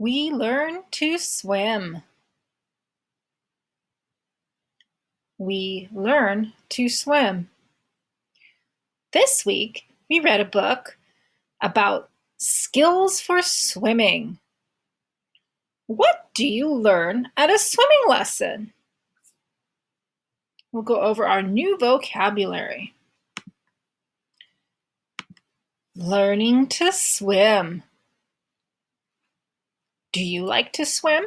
We learn to swim. We learn to swim. This week, we read a book about skills for swimming. What do you learn at a swimming lesson? We'll go over our new vocabulary. Learning to swim. Do you like to swim?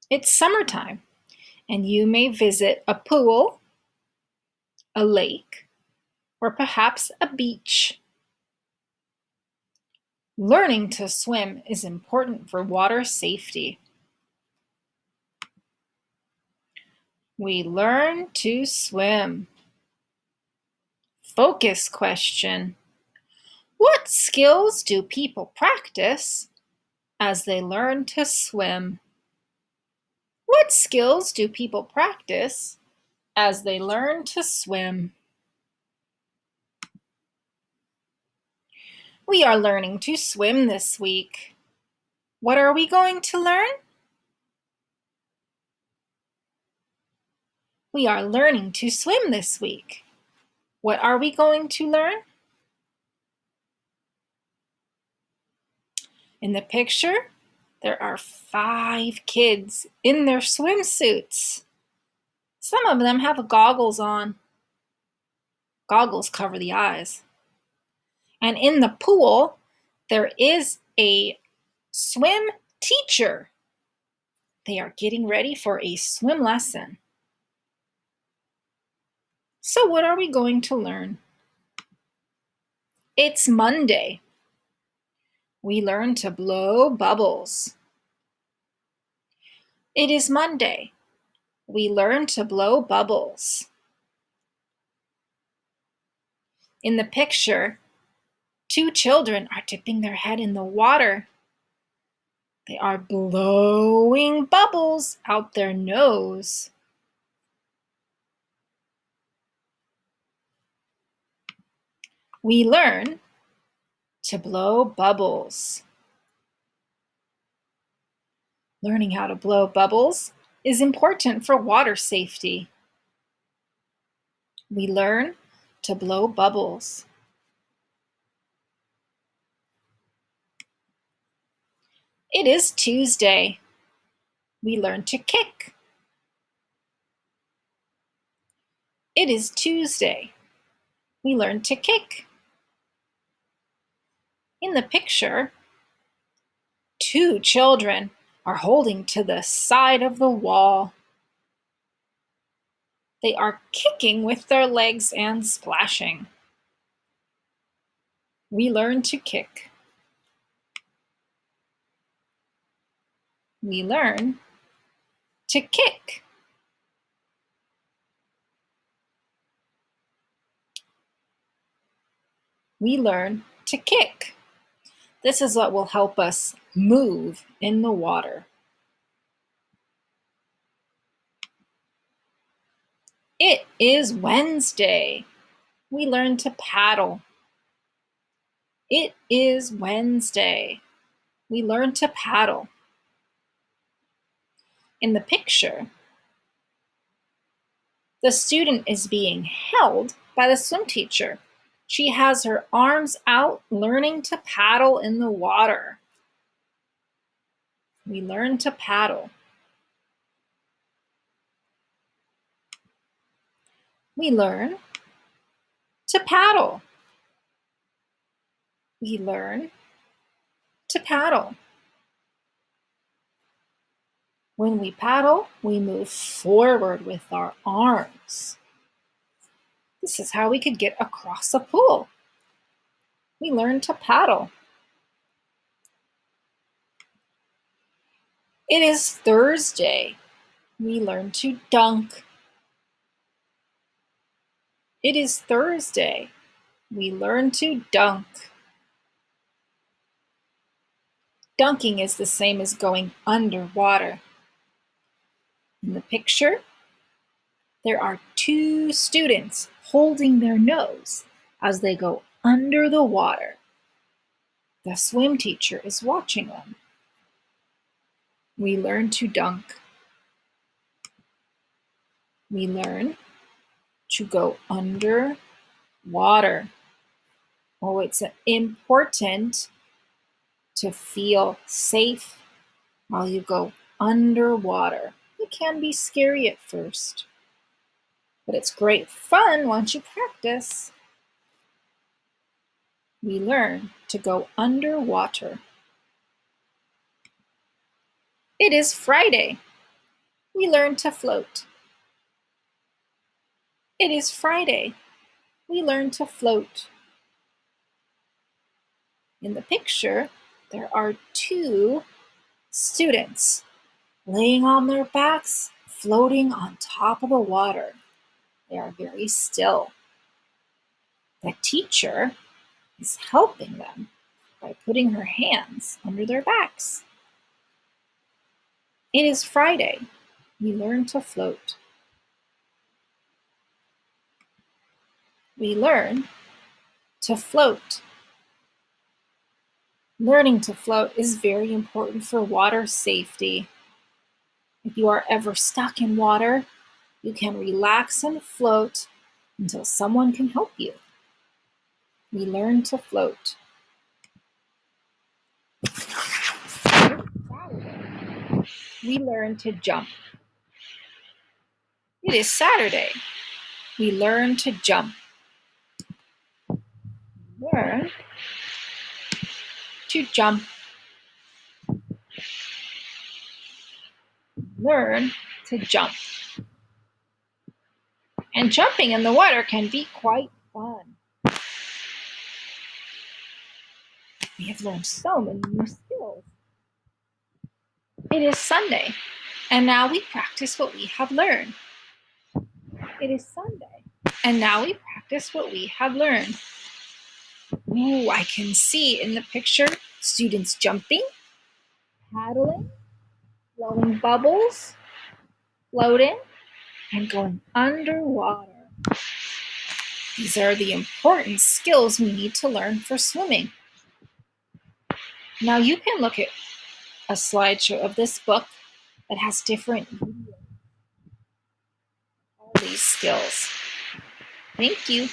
It's summertime, and you may visit a pool, a lake, or perhaps a beach. Learning to swim is important for water safety. We learn to swim. Focus question. What skills do people practice as they learn to swim? What skills do people practice as they learn to swim? We are learning to swim this week. What are we going to learn? We are learning to swim this week. What are we going to learn? In the picture, there are 5 kids in their swimsuits. Some of them have goggles on. Goggles cover the eyes. And in the pool, there is a swim teacher. They are getting ready for a swim lesson. So what are we going to learn? It's Monday. We learn to blow bubbles. It is Monday. We learn to blow bubbles. In the picture, 2 children are dipping their head in the water. They are blowing bubbles out their nose. We learn to blow bubbles. Learning how to blow bubbles is important for water safety. We learn to blow bubbles. It is Tuesday. We learn to kick. It is Tuesday. We learn to kick. In the picture, 2 children are holding to the side of the wall. They are kicking with their legs and splashing. We learn to kick. We learn to kick. We learn to kick. This is what will help us move in the water. It is Wednesday. We learn to paddle. It is Wednesday. We learn to paddle. In the picture, the student is being held by the swim teacher. She has her arms out, learning to paddle in the water. We learn to paddle. We learn to paddle. We learn to paddle. When we paddle, we move forward with our arms. This is how we could get across a pool. We learn to paddle. It is Thursday. We learn to dunk. It is Thursday. We learn to dunk. Dunking is the same as going underwater. In the picture, there are 2 students holding their nose as they go under the water. The swim teacher is watching them. We learn to dunk. We learn to go under water. Oh, it's important to feel safe while you go underwater. It can be scary at first, but it's great fun once you practice. We learn to go underwater. It is Friday. We learn to float. It is Friday. We learn to float. In the picture, there are two students laying on their backs, floating on top of the water. They are very still. The teacher is helping them by putting her hands under their backs. It is Friday. We learn to float. We learn to float. Learning to float is very important for water safety. If you are ever stuck in water, you can relax and float until someone can help you. We learn to float. We learn to jump. It is Saturday. We learn to jump. Learn to jump. Learn to jump. And jumping in the water can be quite fun. We have learned so many new skills. It is Sunday, and now we practice what we have learned. It is Sunday, and now we practice what we have learned. Ooh, I can see in the picture students jumping, paddling, blowing bubbles, floating, and going underwater. These are the important skills we need to learn for swimming. Now you can look at a slideshow of this book that has different videos, all these skills. Thank you.